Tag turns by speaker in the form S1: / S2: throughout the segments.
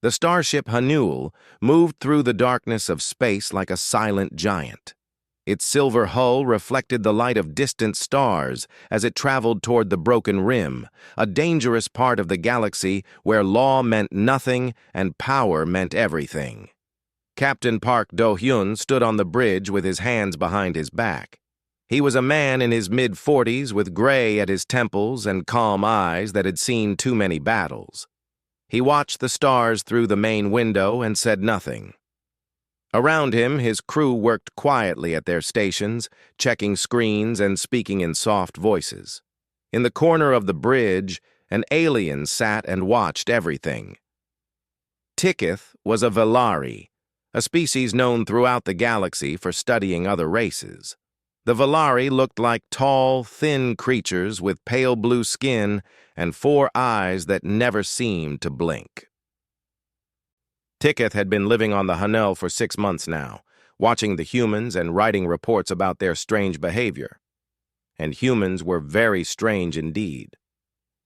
S1: The starship Hanul moved through the darkness of space like a silent giant. Its silver hull reflected the light of distant stars as it traveled toward the Broken Rim, a dangerous part of the galaxy where law meant nothing and power meant everything. Captain Park Do-hyun stood on the bridge with his hands behind his back. He was a man in his mid-40s with gray at his temples and calm eyes that had seen too many battles. He watched the stars through the main window and said nothing. Around him, his crew worked quietly at their stations, checking screens and speaking in soft voices. In the corner of the bridge, an alien sat and watched everything. Tiketh was a Velari, a species known throughout the galaxy for studying other races. The Velari looked like tall, thin creatures with pale blue skin and 4 eyes that never seemed to blink. Tiketh had been living on the Hanel for 6 months now, watching the humans and writing reports about their strange behavior. And humans were very strange indeed.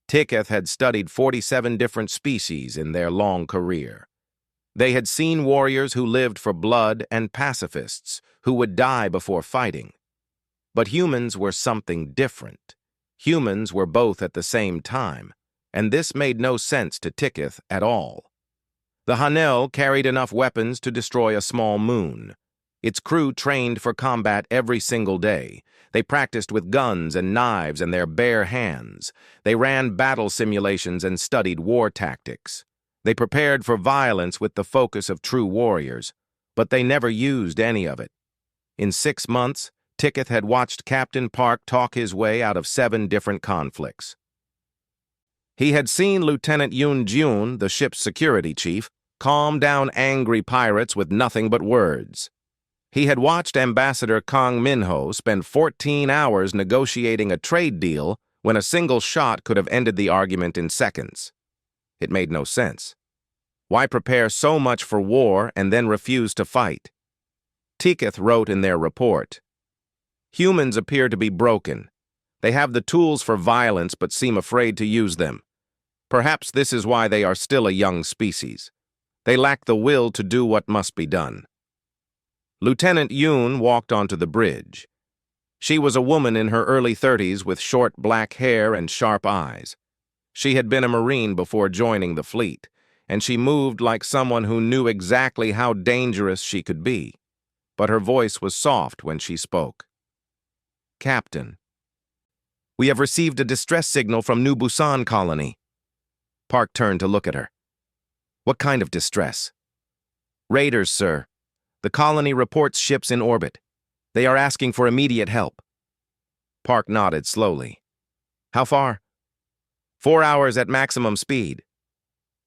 S1: Tiketh had studied 47 different species in their long career. They had seen warriors who lived for blood and pacifists who would die before fighting. But humans were something different. Humans were both at the same time, and this made no sense to Tiketh at all. The Hanel carried enough weapons to destroy a small moon. Its crew trained for combat every single day. They practiced with guns and knives and their bare hands. They ran battle simulations and studied war tactics. They prepared for violence with the focus of true warriors, but they never used any of it. In 6 months, Tiketh had watched Captain Park talk his way out of 7 different conflicts. He had seen Lieutenant Yoon Jun, the ship's security chief, calm down angry pirates with nothing but words. He had watched Ambassador Kang Min-ho spend 14 hours negotiating a trade deal when a single shot could have ended the argument in seconds. It made no sense. Why prepare so much for war and then refuse to fight? Tiketh wrote in their report, "Humans appear to be broken. They have the tools for violence but seem afraid to use them. Perhaps this is why they are still a young species. They lack the will to do what must be done." Lieutenant Yoon walked onto the bridge. She was a woman in her early 30s with short black hair and sharp eyes. She had been a Marine before joining the fleet, and she moved like someone who knew exactly how dangerous she could be. But her voice was soft when she spoke. "Captain, we have received a distress signal from New Busan colony." Park turned to look at her. "What kind of distress?" "Raiders, sir. The colony reports ships in orbit. They are asking for immediate help." Park nodded slowly. "How far?" 4 hours at maximum speed."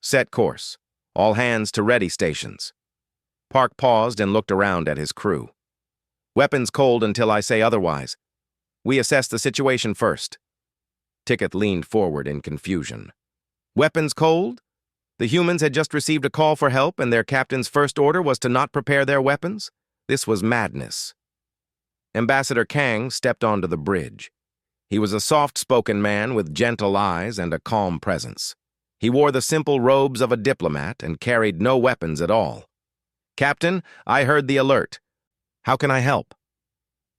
S1: "Set course. All hands to ready stations." Park paused and looked around at his crew. "Weapons cold until I say otherwise. We assess the situation first." Tiketh leaned forward in confusion. "Weapons cold? The humans had just received a call for help and their captain's first order was to not prepare their weapons? This was madness." Ambassador Kang stepped onto the bridge. He was a soft-spoken man with gentle eyes and a calm presence. He wore the simple robes of a diplomat and carried no weapons at all. "Captain, I heard the alert. How can I help?"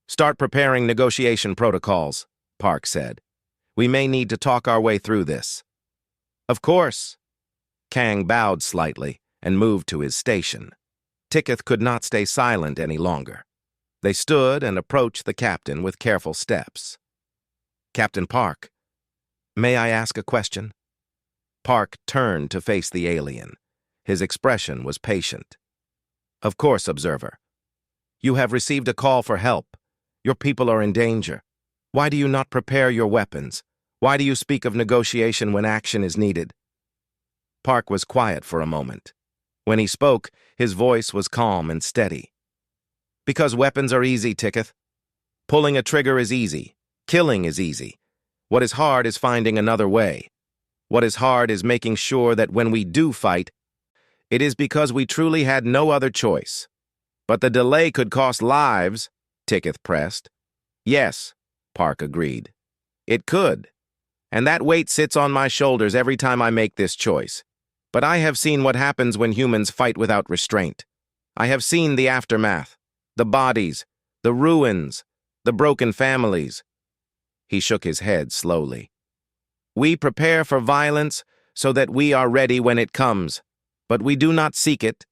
S1: "Start preparing negotiation protocols," Park said. "We may need to talk our way through this." "Of course." Kang bowed slightly and moved to his station. Tiketh could not stay silent any longer. They stood and approached the captain with careful steps. "Captain Park, may I ask a question?" Park turned to face the alien. His expression was patient. "Of course, observer. You have received a call for help. Your people are in danger. Why do you not prepare your weapons? Why do you speak of negotiation when action is needed?" Park was quiet for a moment. When he spoke, his voice was calm and steady. "Because weapons are easy, Tiketh. Pulling a trigger is easy. Killing is easy. What is hard is finding another way. What is hard is making sure that when we do fight, it is because we truly had no other choice. But the delay could cost lives," Tiketh pressed. "Yes," Park agreed. "It could. And that weight sits on my shoulders every time I make this choice. But I have seen what happens when humans fight without restraint. I have seen the aftermath, the bodies, the ruins, the broken families. He shook his head slowly. We prepare for violence so that we are ready when it comes, but we do not seek it.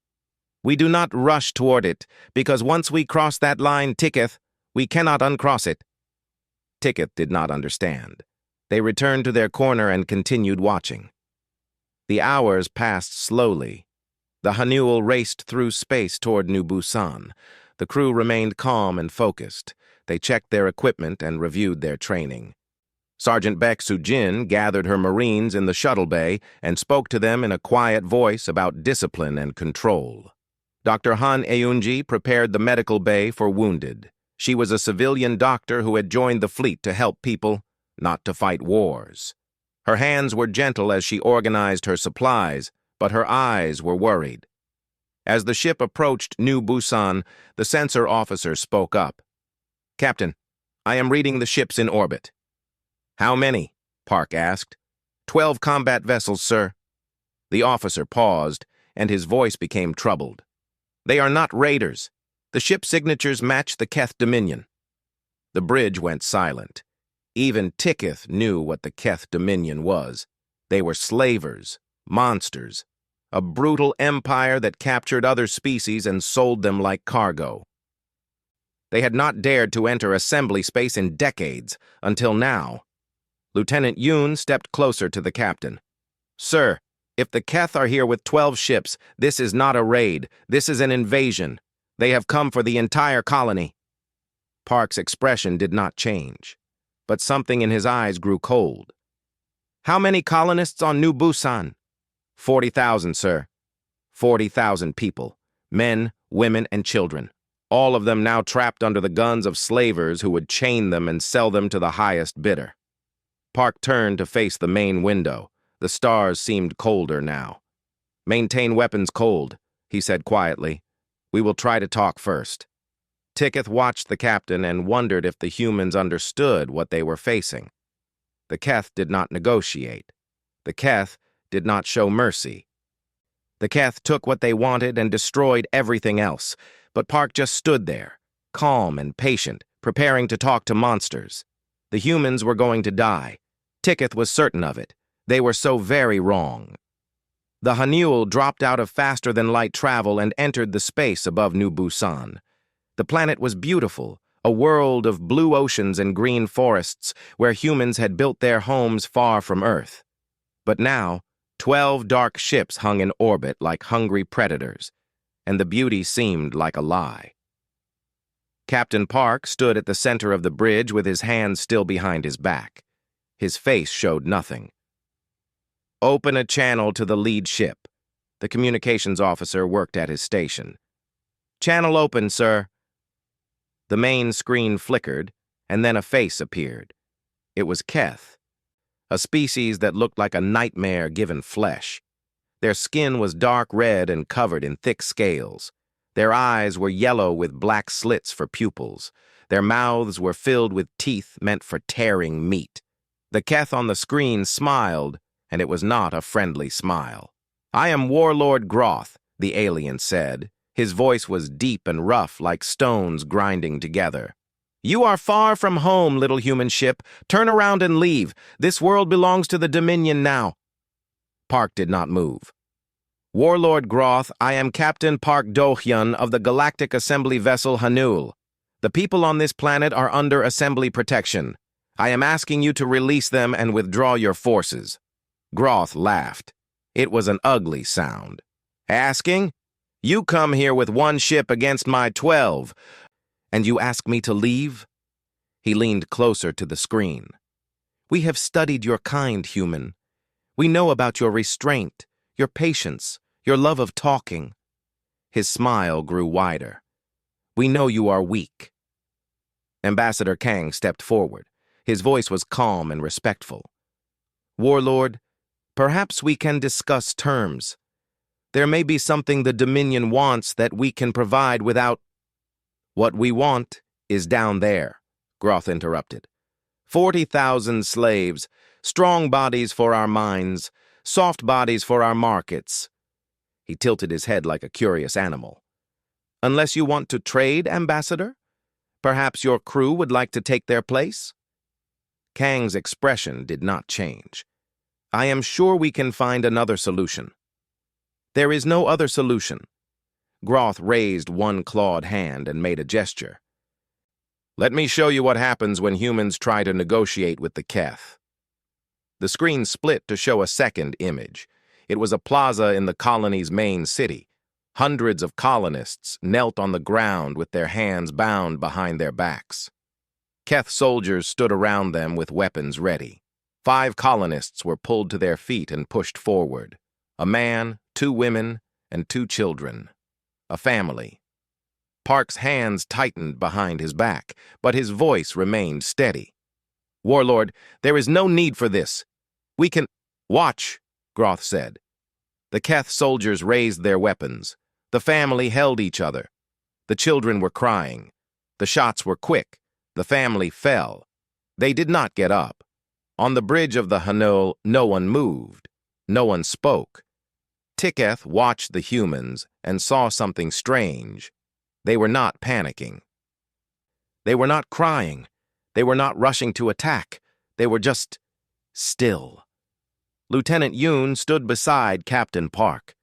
S1: We do not rush toward it, because once we cross that line ticketh, we cannot uncross it. Ticketh did not understand. They returned to their corner and continued watching. The hours passed slowly. The Hanul raced through space toward New Busan. The crew remained calm and focused. They checked their equipment and reviewed their training. Sergeant Baek Soo-jin gathered her Marines in the shuttle bay and spoke to them in a quiet voice about discipline and control. Dr. Han Eunji prepared the medical bay for wounded. She was a civilian doctor who had joined the fleet to help people, not to fight wars. Her hands were gentle as she organized her supplies, but her eyes were worried. As the ship approached New Busan, the censor officer spoke up. "Captain, I am reading the ships in orbit." "How many?" Park asked. 12 combat vessels, sir." The officer paused, and his voice became troubled. "They are not raiders. The ship signatures match the Keth Dominion." The bridge went silent. Even Ticketh knew what the Keth Dominion was. They were slavers, monsters, a brutal empire that captured other species and sold them like cargo. They had not dared to enter assembly space in decades, until now. Lieutenant Yoon stepped closer to the captain. "Sir, if the Keth are here with 12 ships, this is not a raid. This is an invasion. They have come for the entire colony." Park's expression did not change, but something in his eyes grew cold. "How many colonists on New Busan?" 40,000, sir. 40,000 people, men, women, and children, all of them now trapped under the guns of slavers who would chain them and sell them to the highest bidder. Park turned to face the main window. The stars seemed colder now. "Maintain weapons cold," he said quietly. "We will try to talk first." Ticketh watched the captain and wondered if the humans understood what they were facing. The Keth did not negotiate. The Keth did not show mercy. The Keth took what they wanted and destroyed everything else, but Park just stood there, calm and patient, preparing to talk to monsters. The humans were going to die. Ticketh was certain of it. They were so very wrong. The Hanul dropped out of faster-than-light travel and entered the space above New Busan. The planet was beautiful, a world of blue oceans and green forests where humans had built their homes far from Earth. But now, 12 dark ships hung in orbit like hungry predators, and the beauty seemed like a lie. Captain Park stood at the center of the bridge with his hands still behind his back. His face showed nothing. "Open a channel to the lead ship." The communications officer worked at his station. "Channel open, sir." The main screen flickered, and then a face appeared. It was Keth, a species that looked like a nightmare given flesh. Their skin was dark red and covered in thick scales. Their eyes were yellow with black slits for pupils. Their mouths were filled with teeth meant for tearing meat. The Keth on the screen smiled, and it was not a friendly smile. "I am Warlord Groth," the alien said. His voice was deep and rough like stones grinding together. "You are far from home, little human ship. Turn around and leave. This world belongs to the Dominion now." Park did not move. "Warlord Groth, I am Captain Park Do-hyun of the Galactic Assembly vessel Hanul. The people on this planet are under Assembly protection. I am asking you to release them and withdraw your forces." Groth laughed. It was an ugly sound. "Asking? You come here with 1 ship against my 12, and you ask me to leave?" He leaned closer to the screen. "We have studied your kind, human. We know about your restraint, your patience, your love of talking." His smile grew wider. "We know you are weak." Ambassador Kang stepped forward. His voice was calm and respectful. "Warlord, perhaps we can discuss terms. There may be something the Dominion wants that we can provide without—" "What we want is down there," Groth interrupted. 40,000 slaves, strong bodies for our minds, Soft bodies for our markets." He tilted his head like a curious animal. "Unless you want to trade, Ambassador? Perhaps your crew would like to take their place?" Kang's expression did not change. "I am sure we can find another solution." "There is no other solution." Groth raised one clawed hand and made a gesture. "Let me show you what happens when humans try to negotiate with the Keth." The screen split to show a second image. It was a plaza in the colony's main city. Hundreds of colonists knelt on the ground with their hands bound behind their backs. Keth soldiers stood around them with weapons ready. 5 colonists were pulled to their feet and pushed forward. A man, 2 women, and 2 children. A family. Park's hands tightened behind his back, but his voice remained steady. "Warlord, there is no need for this. We can—" "Watch," Groth said. The Keth soldiers raised their weapons. The family held each other. The children were crying. The shots were quick. The family fell. They did not get up. On the bridge of the Hanul, no one moved. No one spoke. Tiketh watched the humans and saw something strange. They were not panicking. They were not crying. They were not rushing to attack. They were just still. Lieutenant Yoon stood beside Captain Park.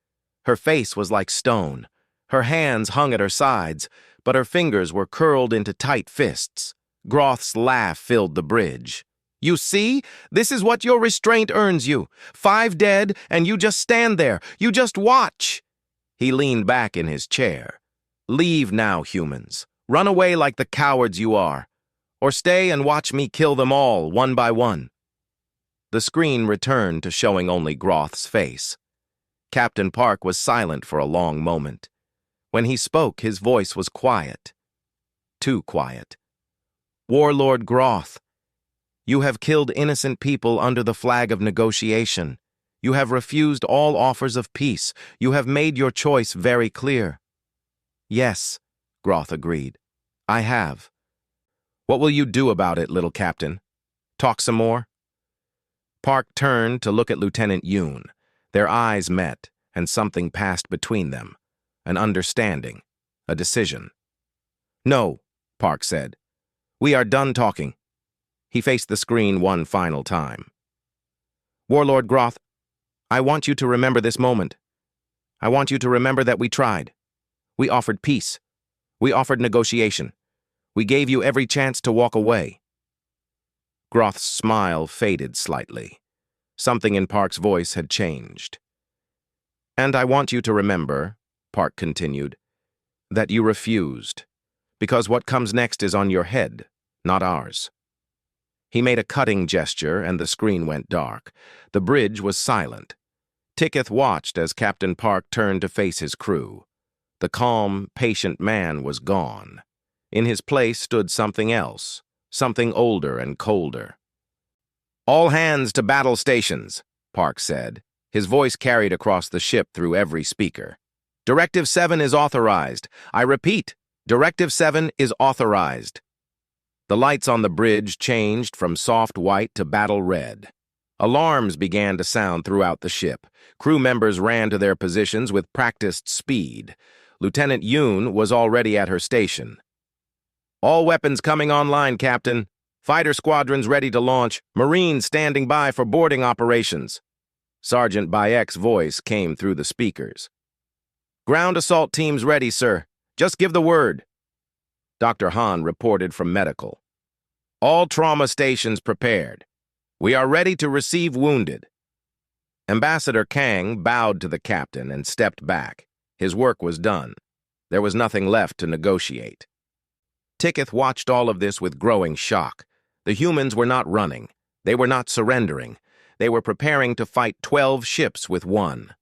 S1: Her face was like stone. Her hands hung at her sides, but her fingers were curled into tight fists. Groth's laugh filled the bridge. "You see? This is what your restraint earns you. 5 dead, and you just stand there. You just watch." He leaned back in his chair. "Leave now, humans. Run away like the cowards you are. Or stay and watch me kill them all, one by one." The screen returned to showing only Groth's face. Captain Park was silent for a long moment. When he spoke, his voice was quiet. Too quiet. "Warlord Groth, you have killed innocent people under the flag of negotiation. You have refused all offers of peace. You have made your choice very clear." "Yes," Groth agreed. "I have." "What will you do about it, little captain? Talk some more?" Park turned to look at Lieutenant Yoon. Their eyes met, and something passed between them. An understanding. A decision. "No," Park said. "We are done talking." He faced the screen one final time. "Warlord Groth, I want you to remember this moment. I want you to remember that we tried. We offered peace. We offered negotiation. We gave you every chance to walk away." Groth's smile faded slightly. Something in Park's voice had changed. "And I want you to remember," Park continued, "that you refused, because what comes next is on your head, not ours." He made a cutting gesture, and the screen went dark. The bridge was silent. Tiketh watched as Captain Park turned to face his crew. The calm, patient man was gone. In his place stood something else, something older and colder. "All hands to battle stations," Park said. His voice carried across the ship through every speaker. "Directive 7 is authorized. I repeat, Directive 7 is authorized." The lights on the bridge changed from soft white to battle red. Alarms began to sound throughout the ship. Crew members ran to their positions with practiced speed. Lieutenant Yoon was already at her station. "All weapons coming online, Captain. Fighter squadrons ready to launch. Marines standing by for boarding operations." Sergeant Bayek's voice came through the speakers. "Ground assault teams ready, sir. Just give the word." Dr. Han reported from medical. "All trauma stations prepared. We are ready to receive wounded." Ambassador Kang bowed to the captain and stepped back. His work was done. There was nothing left to negotiate. Tiketh watched all of this with growing shock. The humans were not running. They were not surrendering. They were preparing to fight 12 ships with one.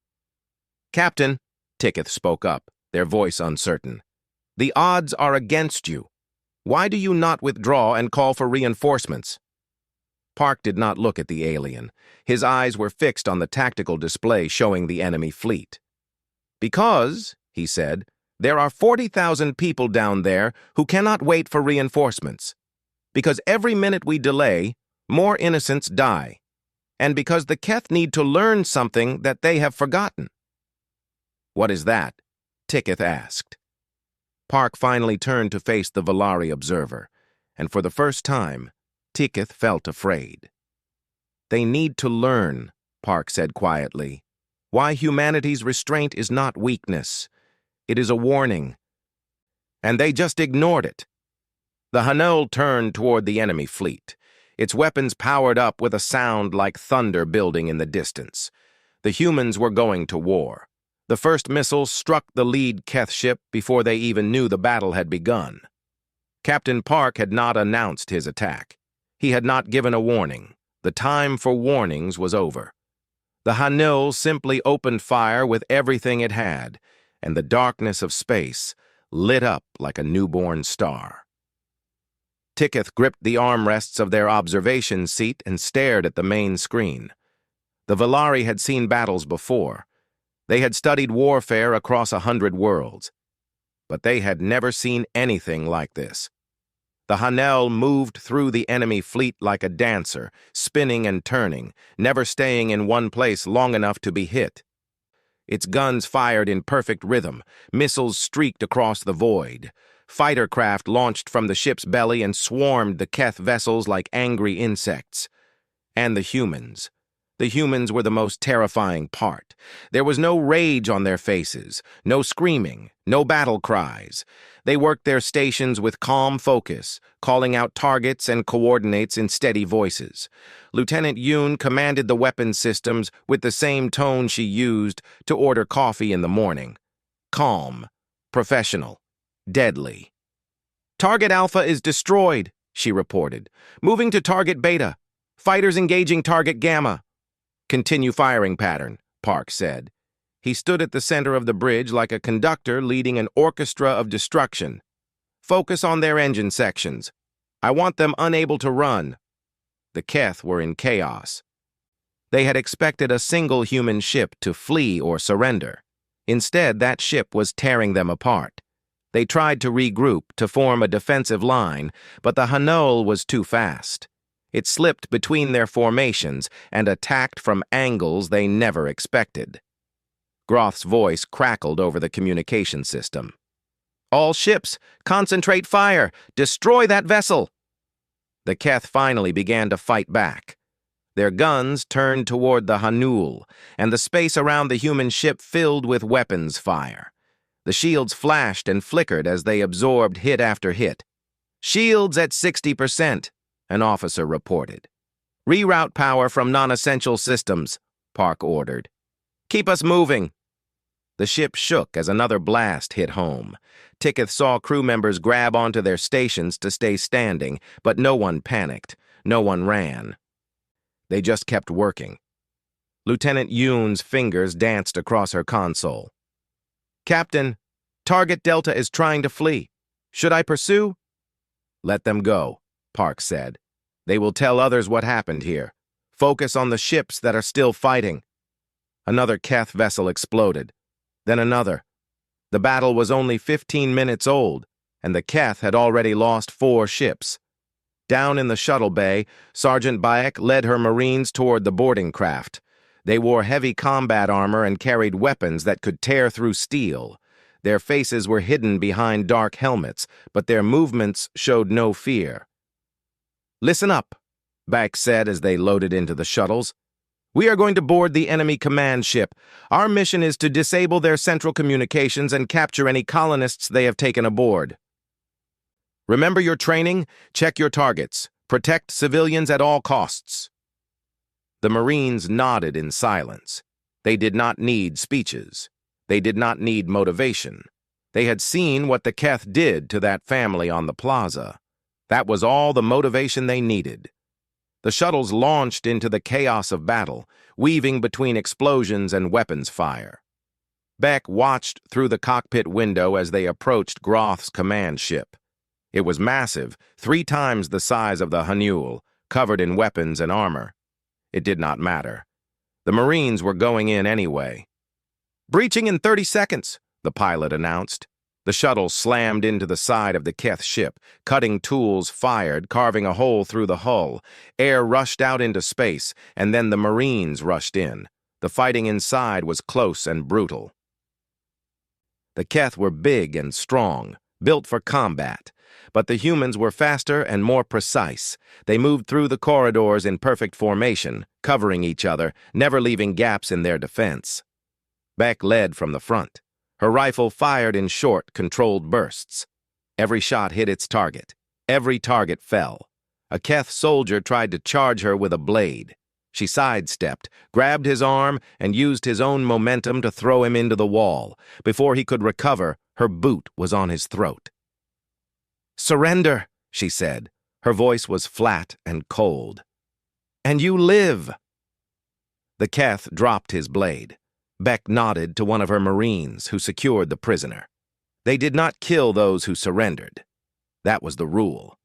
S1: "Captain," Tiketh spoke up, their voice uncertain, "the odds are against you. Why do you not withdraw and call for reinforcements?" Park did not look at the alien. His eyes were fixed on the tactical display showing the enemy fleet. "Because," he said, "there are 40,000 people down there who cannot wait for reinforcements. Because every minute we delay, more innocents die. and because the Keth need to learn something that they have forgotten. "What is that?" Ticketh asked. Park finally turned to face the Valari observer, and for the first time, Ticketh felt afraid. "They need to learn," Park said quietly, "why humanity's restraint is not weakness. It is a warning. And they just ignored it." The Hanol turned toward the enemy fleet, its weapons powered up with a sound like thunder building in the distance. The humans were going to war. The first missiles struck the lead Keth ship before they even knew the battle had begun. Captain Park had not announced his attack. He had not given a warning. The time for warnings was over. The Hanol simply opened fire with everything it had, and the darkness of space lit up like a newborn star. Ticketh gripped the armrests of their observation seat and stared at the main screen. The Valari had seen battles before. They had studied warfare across 100 worlds. But they had never seen anything like this. The Hanel moved through the enemy fleet like a dancer, spinning and turning, never staying in one place long enough to be hit. Its guns fired in perfect rhythm, missiles streaked across the void. Fighter craft launched from the ship's belly and swarmed the Keth vessels like angry insects. And the humans. The humans were the most terrifying part. There was no rage on their faces, no screaming, no battle cries. They worked their stations with calm focus, calling out targets and coordinates in steady voices. Lieutenant Yoon commanded the weapons systems with the same tone she used to order coffee in the morning. Calm, professional, deadly. "Target Alpha is destroyed," she reported. "Moving to Target Beta. Fighters engaging Target Gamma." "Continue firing pattern," Park said. He stood at the center of the bridge like a conductor leading an orchestra of destruction. "Focus on their engine sections. I want them unable to run." The Keth were in chaos. They had expected a single human ship to flee or surrender. Instead, that ship was tearing them apart. They tried to regroup to form a defensive line, but the Hanol was too fast. It slipped between their formations and attacked from angles they never expected. Groth's voice crackled over the communication system. "All ships, concentrate fire! Destroy that vessel!" The Keth finally began to fight back. Their guns turned toward the Hanul, and the space around the human ship filled with weapons fire. The shields flashed and flickered as they absorbed hit after hit. "Shields at 60%, an officer reported. "Reroute power from non-essential systems," Park ordered. "Keep us moving." The ship shook as another blast hit home. Ticketh saw crew members grab onto their stations to stay standing, but no one panicked. No one ran. They just kept working. Lieutenant Yoon's fingers danced across her console. "Captain, Target Delta is trying to flee. Should I pursue?" "Let them go," Park said. "They will tell others what happened here. Focus on the ships that are still fighting." Another Keth vessel exploded. Then another. The battle was only 15 minutes old, and the Keth had already lost 4 ships. Down in the shuttle bay, Sergeant Bayek led her Marines toward the boarding craft. They wore heavy combat armor and carried weapons that could tear through steel. Their faces were hidden behind dark helmets, but their movements showed no fear. "Listen up," Bayek said as they loaded into the shuttles. "We are going to board the enemy command ship. Our mission is to disable their central communications and capture any colonists they have taken aboard. Remember your training, check your targets, protect civilians at all costs." The Marines nodded in silence. They did not need speeches. They did not need motivation. They had seen what the Keth did to that family on the plaza. That was all the motivation they needed. The shuttles launched into the chaos of battle, weaving between explosions and weapons fire. Beck watched through the cockpit window as they approached Groth's command ship. It was massive, 3 times the size of the Hanul, covered in weapons and armor. It did not matter. The Marines were going in anyway. "Breaching in 30 seconds, the pilot announced. The shuttle slammed into the side of the Keth ship. Cutting tools fired, carving a hole through the hull. Air rushed out into space, and then the Marines rushed in. The fighting inside was close and brutal. The Keth were big and strong, built for combat. But the humans were faster and more precise. They moved through the corridors in perfect formation, covering each other, never leaving gaps in their defense. Beck led from the front. Her rifle fired in short, controlled bursts. Every shot hit its target. Every target fell. A Keth soldier tried to charge her with a blade. She sidestepped, grabbed his arm, and used his own momentum to throw him into the wall. Before he could recover, her boot was on his throat. "Surrender," she said. Her voice was flat and cold. "And you live." The Keth dropped his blade. Beck nodded to one of her Marines, who secured the prisoner. They did not kill those who surrendered. That was the rule.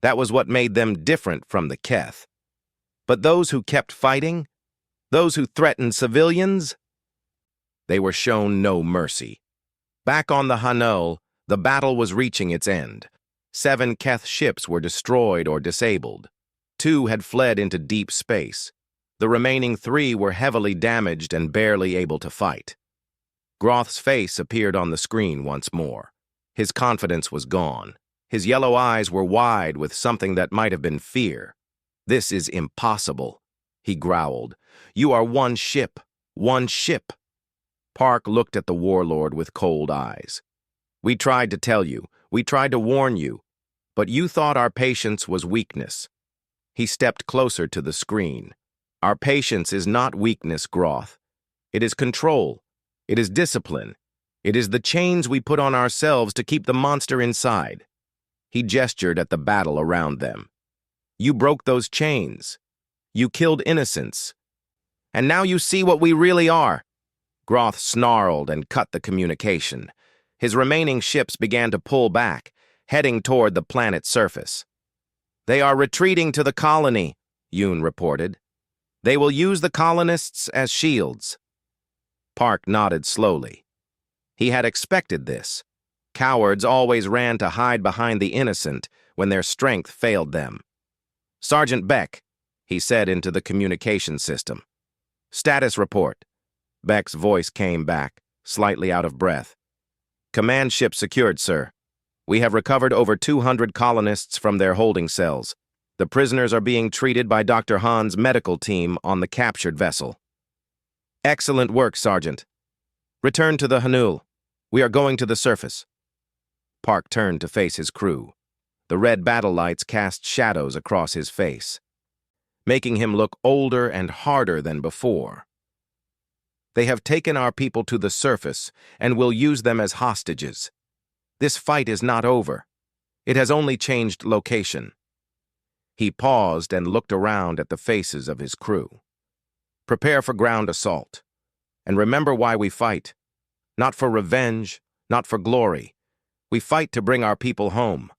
S1: That was what made them different from the Keth. But those who kept fighting, those who threatened civilians, they were shown no mercy. Back on the Hanul, the battle was reaching its end. 7 Keth ships were destroyed or disabled. 2 had fled into deep space. The remaining 3 were heavily damaged and barely able to fight. Groth's face appeared on the screen once more. His confidence was gone. His yellow eyes were wide with something that might have been fear. "This is impossible," he growled. "You are one ship, one ship." Park looked at the warlord with cold eyes. "We tried to tell you. We tried to warn you, but you thought our patience was weakness." He stepped closer to the screen. "Our patience is not weakness, Groth. It is control. It is discipline. It is the chains we put on ourselves to keep the monster inside." He gestured at the battle around them. "You broke those chains. You killed innocents. And now you see what we really are." Groth snarled and cut the communication. His remaining ships began to pull back, heading toward the planet's surface. "They are retreating to the colony," Yoon reported. "They will use the colonists as shields." Park nodded slowly. He had expected this. Cowards always ran to hide behind the innocent when their strength failed them. "Sergeant Beck," he said into the communication system. "Status report." Beck's voice came back, slightly out of breath. "Command ship secured, sir. We have recovered over 200 colonists from their holding cells. The prisoners are being treated by Dr. Han's medical team on the captured vessel." "Excellent work, Sergeant. Return to the Hanul. We are going to the surface." Park turned to face his crew. The red battle lights cast shadows across his face, making him look older and harder than before. "They have taken our people to the surface and will use them as hostages. This fight is not over. It has only changed location." He paused and looked around at the faces of his crew. "Prepare for ground assault. And remember why we fight. Not for revenge, not for glory. We fight to bring our people home."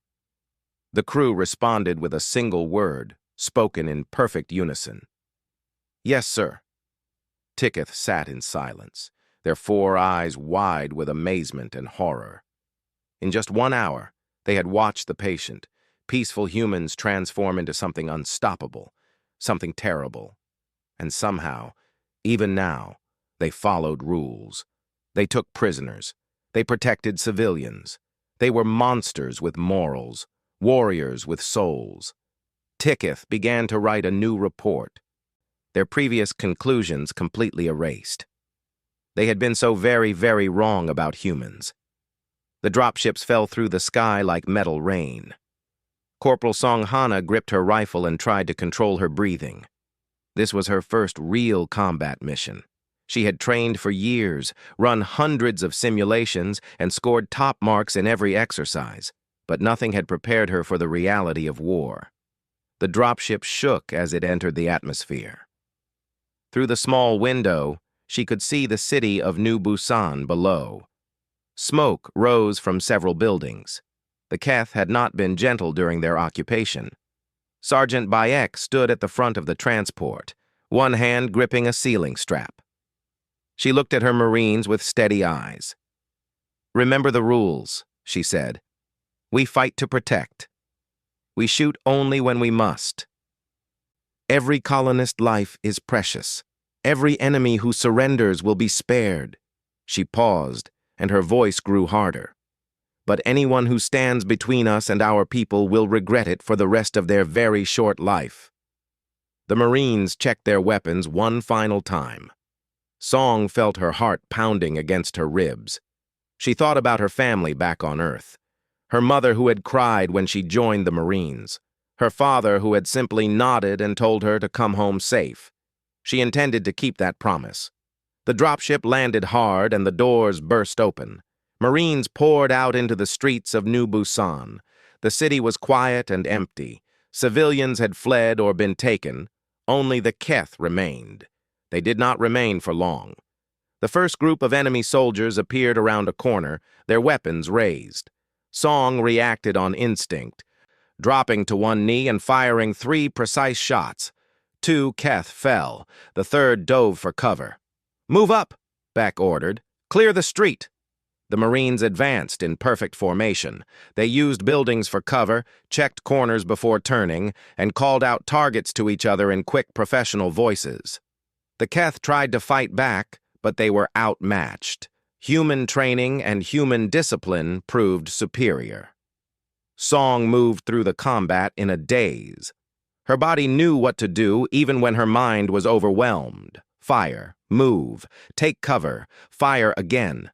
S1: The crew responded with a single word, spoken in perfect unison. "Yes, sir." Ticketh sat in silence, their 4 eyes wide with amazement and horror. In just 1 hour, they had watched the patient, peaceful humans transform into something unstoppable, something terrible. And somehow, even now, they followed rules. They took prisoners. They protected civilians. They were monsters with morals, warriors with souls. Ticketh began to write a new report, their previous conclusions completely erased. They had been so very, very wrong about humans. The dropships fell through the sky like metal rain. Corporal Song Hana gripped her rifle and tried to control her breathing. This was her first real combat mission. She had trained for years, run hundreds of simulations, and scored top marks in every exercise, but nothing had prepared her for the reality of war. The dropship shook as it entered the atmosphere. Through the small window, she could see the city of New Busan below. Smoke rose from several buildings. The Keth had not been gentle during their occupation. Sergeant Bayek stood at the front of the transport, one hand gripping a ceiling strap. She looked at her Marines with steady eyes. "Remember the rules. she said. "We fight to protect. We shoot only when we must. Every colonist life is precious. Every enemy who surrenders will be spared." She paused, and her voice grew harder. "But anyone who stands between us and our people will regret it for the rest of their very short life." The Marines checked their weapons one final time. Song felt her heart pounding against her ribs. She thought about her family back on Earth. Her mother who had cried when she joined the Marines. Her father who had simply nodded and told her to come home safe. She intended to keep that promise. The dropship landed hard and the doors burst open. Marines poured out into the streets of New Busan. The city was quiet and empty. Civilians had fled or been taken. Only the Keth remained. They did not remain for long. The first group of enemy soldiers appeared around a corner, their weapons raised. Song reacted on instinct, dropping to one knee and firing 3 precise shots. 2 Keth fell. The third dove for cover. "Move up," Beck ordered. "Clear the street." The Marines advanced in perfect formation. They used buildings for cover, checked corners before turning, and called out targets to each other in quick professional voices. The Keth tried to fight back, but they were outmatched. Human training and human discipline proved superior. Song moved through the combat in a daze. Her body knew what to do even when her mind was overwhelmed. Fire, move, take cover, fire again.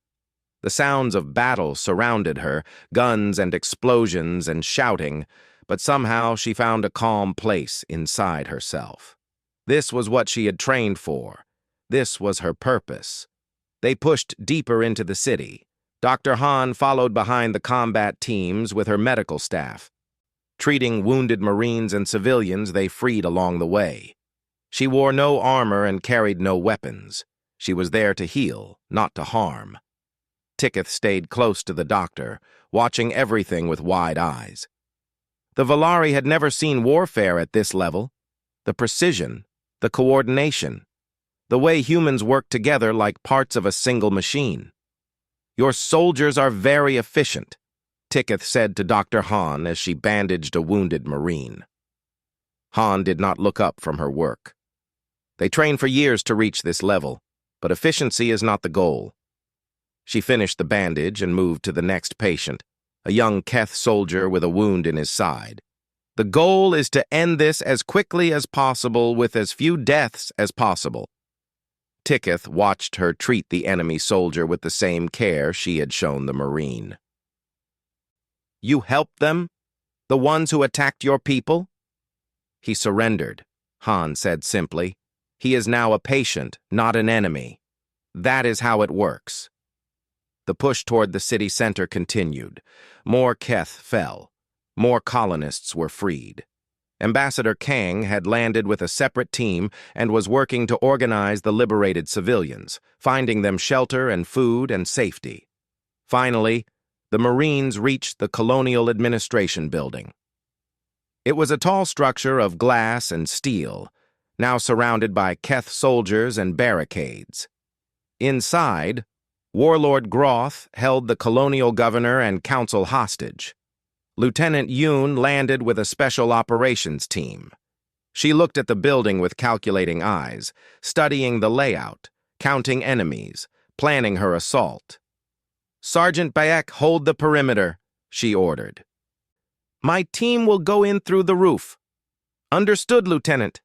S1: The sounds of battle surrounded her, guns and explosions and shouting, but somehow she found a calm place inside herself. This was what she had trained for. This was her purpose. They pushed deeper into the city. Dr. Han followed behind the combat teams with her medical staff, treating wounded Marines and civilians they freed along the way. She wore no armor and carried no weapons. She was there to heal, not to harm. Ticketh stayed close to the doctor, watching everything with wide eyes. The Valari had never seen warfare at this level. The precision, the coordination, the way humans work together like parts of a single machine. "Your soldiers are very efficient," Ticketh said to Dr. Han as she bandaged a wounded Marine. Han did not look up from her work. "They train for years to reach this level, but efficiency is not the goal." She finished the bandage and moved to the next patient, a young Keth soldier with a wound in his side. "The goal is to end this as quickly as possible with as few deaths as possible." Ticketh watched her treat the enemy soldier with the same care she had shown the Marine. "You helped them? The ones who attacked your people?" "He surrendered," Han said simply. "He is now a patient, not an enemy. That is how it works." The push toward the city center continued. More Keth fell. More colonists were freed. Ambassador Kang had landed with a separate team and was working to organize the liberated civilians, finding them shelter and food and safety. Finally, the Marines reached the Colonial Administration Building. It was a tall structure of glass and steel, now surrounded by Keth soldiers and barricades. Inside, Warlord Groth held the colonial governor and council hostage. Lieutenant Yoon landed with a special operations team. She looked at the building with calculating eyes, studying the layout, counting enemies, planning her assault. "Sergeant Bayek, hold the perimeter," she ordered. "My team will go in through the roof." "Understood, Lieutenant."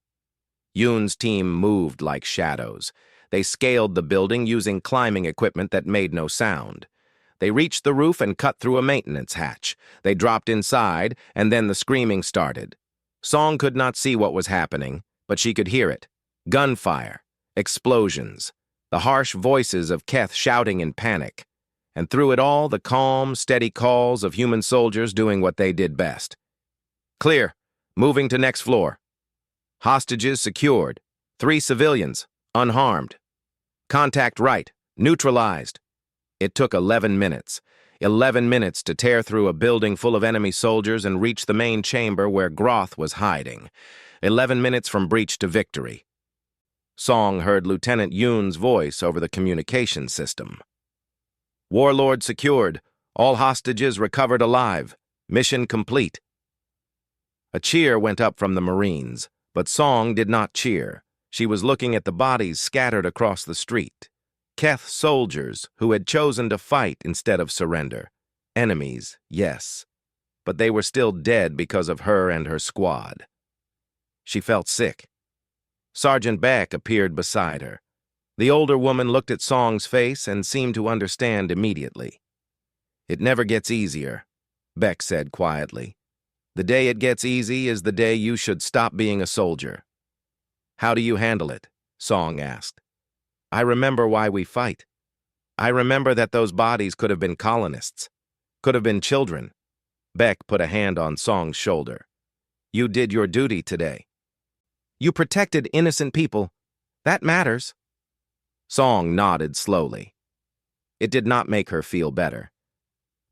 S1: Yoon's team moved like shadows. They scaled the building using climbing equipment that made no sound. They reached the roof and cut through a maintenance hatch. They dropped inside, and then the screaming started. Song could not see what was happening, but she could hear it. Gunfire, explosions, the harsh voices of Keth shouting in panic. And through it all, the calm, steady calls of human soldiers doing what they did best. "Clear. Moving to next floor. Hostages secured. 3 civilians, unharmed. Contact right. Neutralized." It took 11 minutes. 11 minutes to tear through a building full of enemy soldiers and reach the main chamber where Groth was hiding. 11 minutes from breach to victory. Song heard Lieutenant Yoon's voice over the communication system. "Warlord secured. All hostages recovered alive. Mission complete. A cheer went up from the Marines, but Song did not cheer. She was looking at the bodies scattered across the street. Keth soldiers who had chosen to fight instead of surrender. Enemies, yes, but they were still dead because of her and her squad. She felt sick. Sergeant Beck appeared beside her. The older woman looked at Song's face and seemed to understand immediately. "It never gets easier," Beck said quietly. "The day it gets easy is the day you should stop being a soldier." "How do you handle it?" Song asked. "I remember why we fight. I remember that those bodies could have been colonists, could have been children." Beck put a hand on Song's shoulder. "You did your duty today. You protected innocent people. That matters." Song nodded slowly. It did not make her feel better,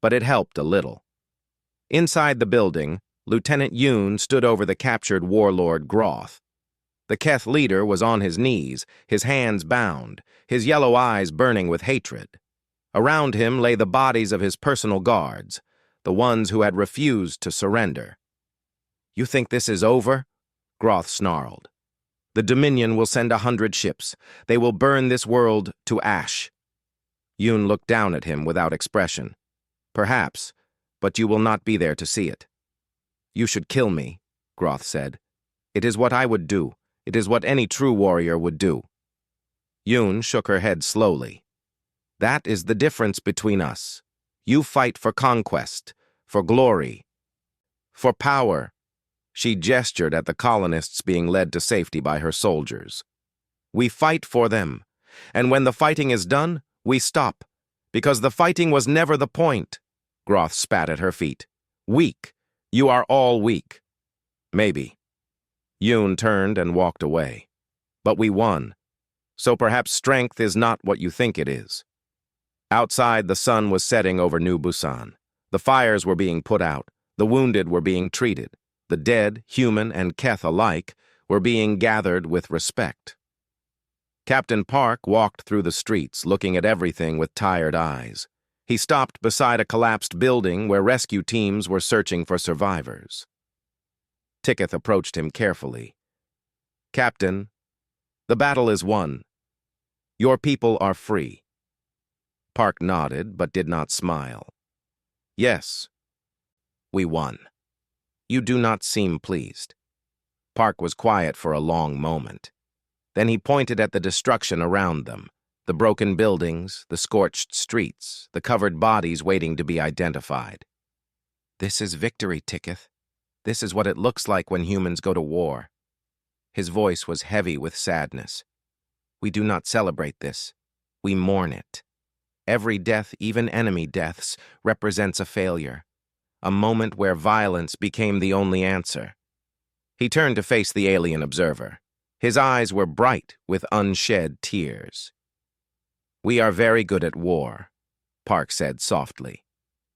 S1: but it helped a little. Inside the building, Lieutenant Yoon stood over the captured warlord Groth. The Keth leader was on his knees, his hands bound, his yellow eyes burning with hatred. Around him lay the bodies of his personal guards, the ones who had refused to surrender. "You think this is over?" Groth snarled. "The Dominion will send 100 ships. They will burn this world to ash." Yoon looked down at him without expression. "Perhaps, but you will not be there to see it." "You should kill me," Groth said. "It is what I would do. It is what any true warrior would do." Yoon shook her head slowly. "That is the difference between us. You fight for conquest, for glory, for power." She gestured at the colonists being led to safety by her soldiers. "We fight for them, and when the fighting is done, we stop, because the fighting was never the point." Groth spat at her feet. "Weak. You are all weak." "Maybe." Yoon turned and walked away. "But we won. So perhaps strength is not what you think it is." Outside, the sun was setting over New Busan. The fires were being put out. The wounded were being treated. The dead, human and Keth alike, were being gathered with respect. Captain Park walked through the streets, looking at everything with tired eyes. He stopped beside a collapsed building where rescue teams were searching for survivors. Ticketh approached him carefully. "Captain, the battle is won. Your people are free." Park nodded, but did not smile. "Yes, we won. You do not seem pleased." Park was quiet for a long moment. Then he pointed at the destruction around them, the broken buildings, the scorched streets, the covered bodies waiting to be identified. "This is victory, Ticketh. This is what it looks like when humans go to war." His voice was heavy with sadness. "We do not celebrate this. We mourn it. Every death, even enemy deaths, represents a failure. A moment where violence became the only answer." He turned to face the alien observer. His eyes were bright with unshed tears. "We are very good at war," Park said softly.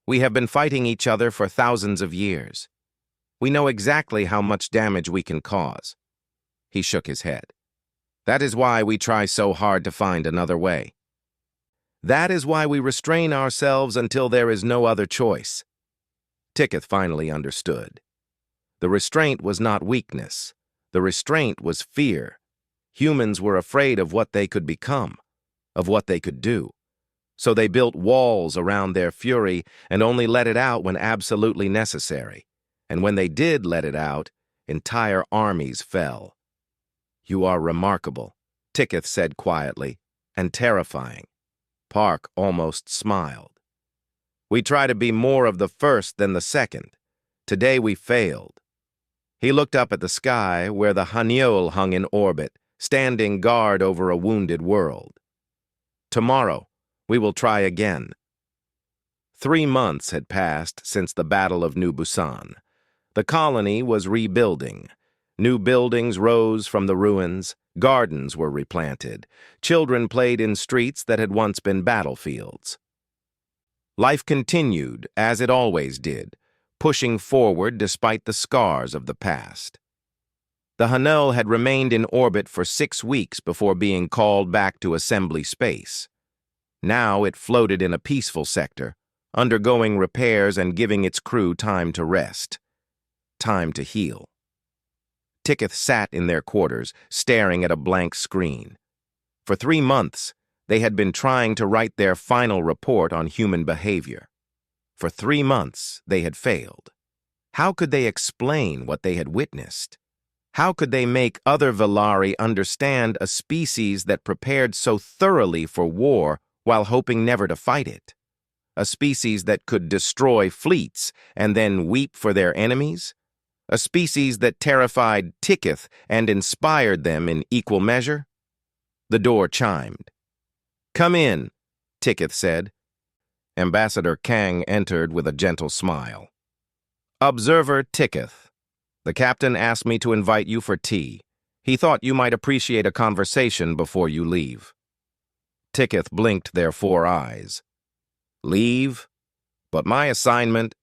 S1: "We have been fighting each other for thousands of years. We know exactly how much damage we can cause." He shook his head. "That is why we try so hard to find another way. That is why we restrain ourselves until there is no other choice." Ticketh finally understood. The restraint was not weakness. The restraint was fear. Humans were afraid of what they could become, of what they could do. So they built walls around their fury and only let it out when absolutely necessary. And when they did let it out, entire armies fell. "You are remarkable," Ticketh said quietly, "and terrifying." Park almost smiled. "We try to be more of the first than the second. Today we failed." He looked up at the sky where the Haniol hung in orbit, standing guard over a wounded world. "Tomorrow, we will try again." 3 months had passed since the Battle of New Busan. The colony was rebuilding. New buildings rose from the ruins, gardens were replanted, children played in streets that had once been battlefields. Life continued, as it always did, pushing forward despite the scars of the past. The Hanel had remained in orbit for 6 weeks before being called back to assembly space. Now it floated in a peaceful sector, undergoing repairs and giving its crew time to rest, time to heal. Tiketh sat in their quarters, staring at a blank screen. For 3 months, they had been trying to write their final report on human behavior. For 3 months, they had failed. How could they explain what they had witnessed? How could they make other Velari understand a species that prepared so thoroughly for war while hoping never to fight it? A species that could destroy fleets and then weep for their enemies? A species that terrified Tiketh and inspired them in equal measure? The door chimed. "Come in," Tiketh said. Ambassador Kang entered with a gentle smile. "Observer Tiketh, the captain asked me to invite you for tea. He thought you might appreciate a conversation before you leave." Tiketh blinked their 4 eyes. "Leave? But my assignment—"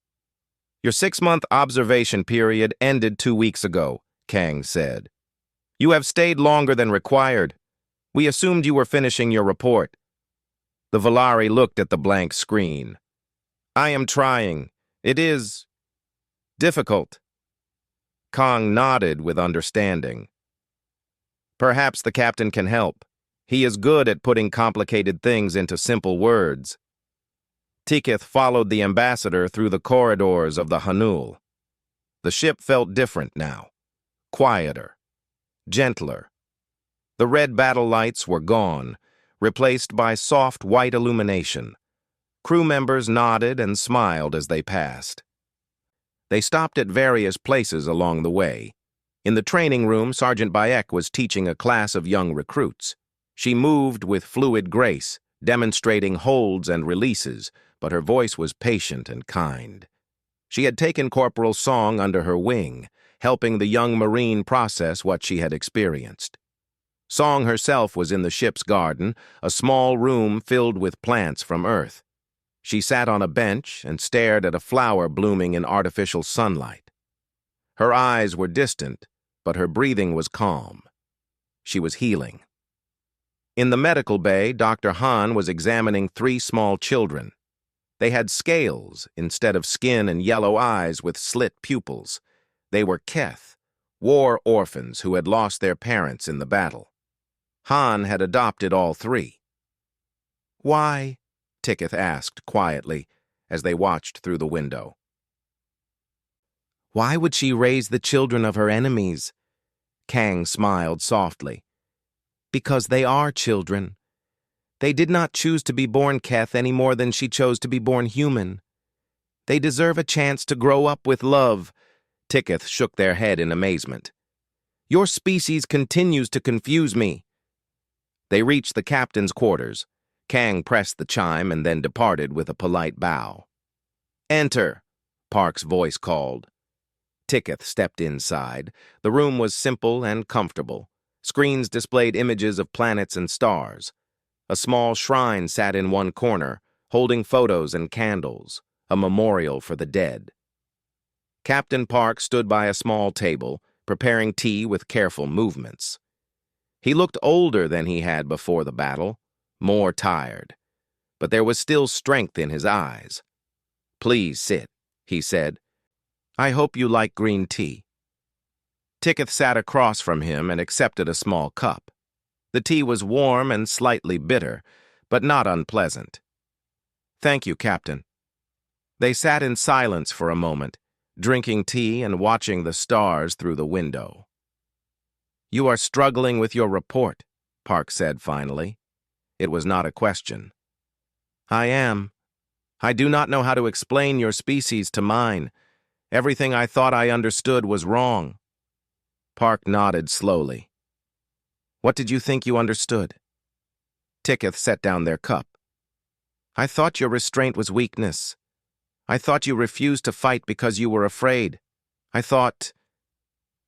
S1: "Your 6-month observation period ended 2 weeks ago," Kang said. "You have stayed longer than required. We assumed you were finishing your report." The Velari looked at the blank screen. "I am trying. It is difficult." Kang nodded with understanding. "Perhaps the captain can help. He is good at putting complicated things into simple words." Tiketh followed the ambassador through the corridors of the Hanul. The ship felt different now. Quieter. Gentler. The red battle lights were gone, replaced by soft white illumination. Crew members nodded and smiled as they passed. They stopped at various places along the way. In the training room, Sergeant Bayek was teaching a class of young recruits. She moved with fluid grace, demonstrating holds and releases, but her voice was patient and kind. She had taken Corporal Song under her wing, helping the young Marine process what she had experienced. Song herself was in the ship's garden, a small room filled with plants from Earth. She sat on a bench and stared at a flower blooming in artificial sunlight. Her eyes were distant, but her breathing was calm. She was healing. In the medical bay, Dr. Han was examining 3 small children. They had scales instead of skin and yellow eyes with slit pupils. They were Keth, war orphans who had lost their parents in the battle. Han had adopted all 3. "Why?" Tiketh asked quietly as they watched through the window. "Why would she raise the children of her enemies?" Kang smiled softly. "Because they are children. They did not choose to be born Keth any more than she chose to be born human. They deserve a chance to grow up with love." Tiketh shook their head in amazement. "Your species continues to confuse me." They reached the captain's quarters. Kang pressed the chime and then departed with a polite bow. "Enter," Park's voice called. Tiketh stepped inside. The room was simple and comfortable. Screens displayed images of planets and stars. A small shrine sat in one corner, holding photos and candles, a memorial for the dead. Captain Park stood by a small table, preparing tea with careful movements. He looked older than he had before the battle, more tired, but there was still strength in his eyes. "Please sit," he said. "I hope you like green tea." Tiketh sat across from him and accepted a small cup. The tea was warm and slightly bitter, but not unpleasant. "Thank you, Captain." They sat in silence for a moment, drinking tea and watching the stars through the window. "You are struggling with your report," Park said finally. It was not a question. "I am. I do not know how to explain your species to mine. Everything I thought I understood was wrong." Park nodded slowly. "What did you think you understood?" Tiketh set down their cup. "I thought your restraint was weakness. I thought you refused to fight because you were afraid. I thought—"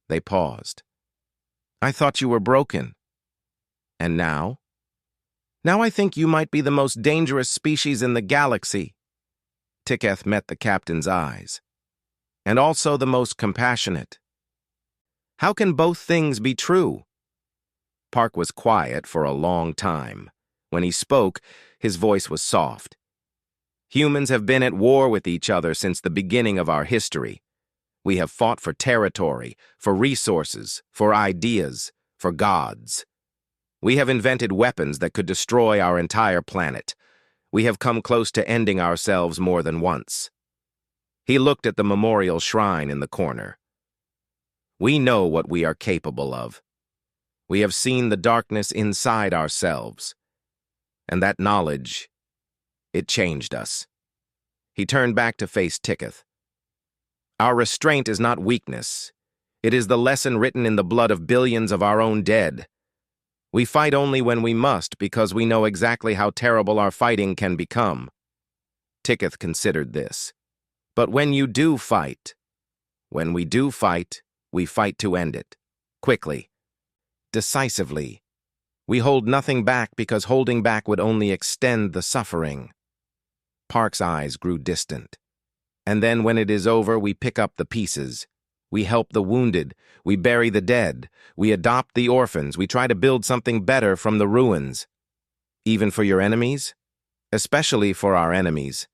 S1: They paused. "I thought you were broken. And now?" "Now I think you might be the most dangerous species in the galaxy." Tiketh met the captain's eyes. "And also the most compassionate." "How can both things be true?" Park was quiet for a long time. When he spoke, his voice was soft. Humans have been at war with each other since the beginning of our history. We have fought for territory, for resources, for ideas, for gods. We have invented weapons that could destroy our entire planet. We have come close to ending ourselves more than once. He looked at the memorial shrine in the corner. We know what we are capable of. We have seen the darkness inside ourselves. And that knowledge, it changed us. He turned back to face Tiketh. Our restraint is not weakness. It is the lesson written in the blood of billions of our own dead. We fight only when we must because we know exactly how terrible our fighting can become. Tiketh considered this. But when you do fight, when we do fight, we fight to end it. Quickly. Decisively. We hold nothing back because holding back would only extend the suffering. Park's eyes grew distant. And then when it is over, we pick up the pieces. We help the wounded. We bury the dead. We adopt the orphans. We try to build something better from the ruins. Even for your enemies? Especially for our enemies.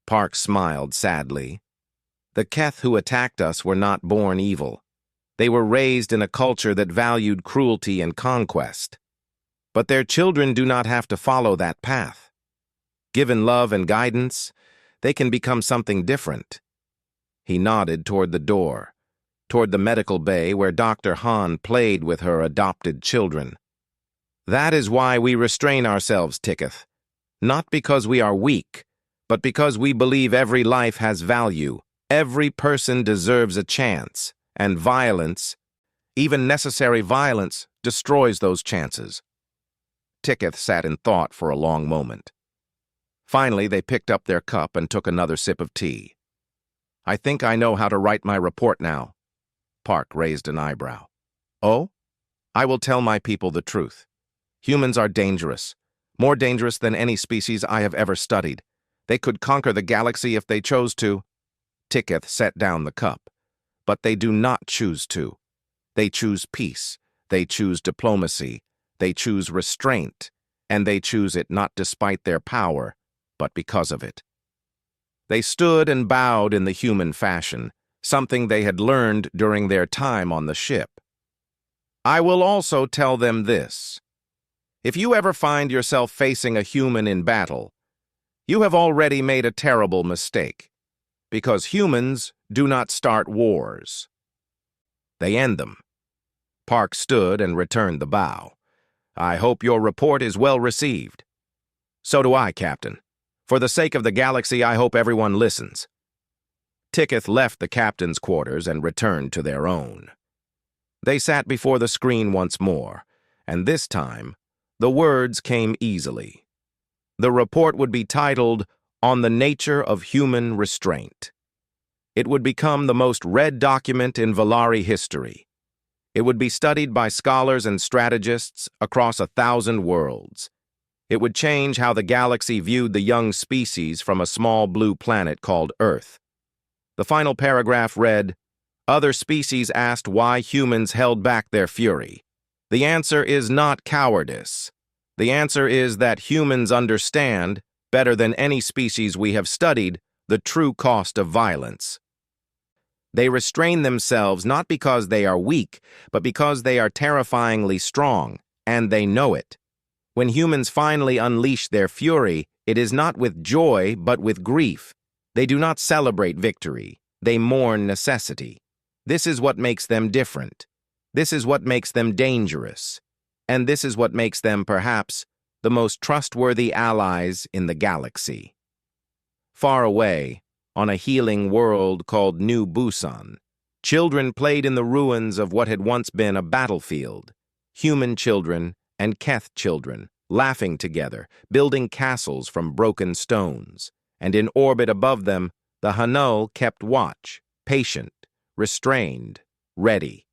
S1: Park smiled sadly. The Keth who attacked us were not born evil. They were raised in a culture that valued cruelty and conquest. But their children do not have to follow that path. Given love and guidance, they can become something different. He nodded toward the door, toward the medical bay where Dr. Han played with her adopted children. That is why we restrain ourselves, Tiketh. Not because we are weak, but because we believe every life has value. Every person deserves a chance, and violence, even necessary violence, destroys those chances. Tiketh sat in thought for a long moment. Finally, they picked up their cup and took another sip of tea. I think I know how to write my report now. Park raised an eyebrow. Oh? I will tell my people the truth. Humans are dangerous, more dangerous than any species I have ever studied. They could conquer the galaxy if they chose to. Tiketh set down the cup. But they do not choose to. They choose peace. They choose diplomacy. They choose restraint. And they choose it not despite their power, but because of it. They stood and bowed in the human fashion, something they had learned during their time on the ship. I will also tell them this. If you ever find yourself facing a human in battle, you have already made a terrible mistake, because humans do not start wars. They end them. Park stood and returned the bow. I hope your report is well received. So do I, Captain. For the sake of the galaxy, I hope everyone listens. Tiketh left the captain's quarters and returned to their own. They sat before the screen once more, and this time, the words came easily. The report would be titled, On the Nature of Human Restraint. It would become the most read document in Valari history. It would be studied by scholars and strategists across 1,000 worlds. It would change how the galaxy viewed the young species from a small blue planet called Earth. The final paragraph read, Other species asked why humans held back their fury. The answer is not cowardice. The answer is that humans understand, better than any species we have studied, the true cost of violence. They restrain themselves not because they are weak, but because they are terrifyingly strong, and they know it. When humans finally unleash their fury, it is not with joy, but with grief. They do not celebrate victory. They mourn necessity. This is what makes them different. This is what makes them dangerous. And this is what makes them, perhaps, the most trustworthy allies in the galaxy. Far away, on a healing world called New Busan, children played in the ruins of what had once been a battlefield. Human children and Keth children, laughing together, building castles from broken stones. And in orbit above them, the Hanul kept watch, patient, restrained, ready.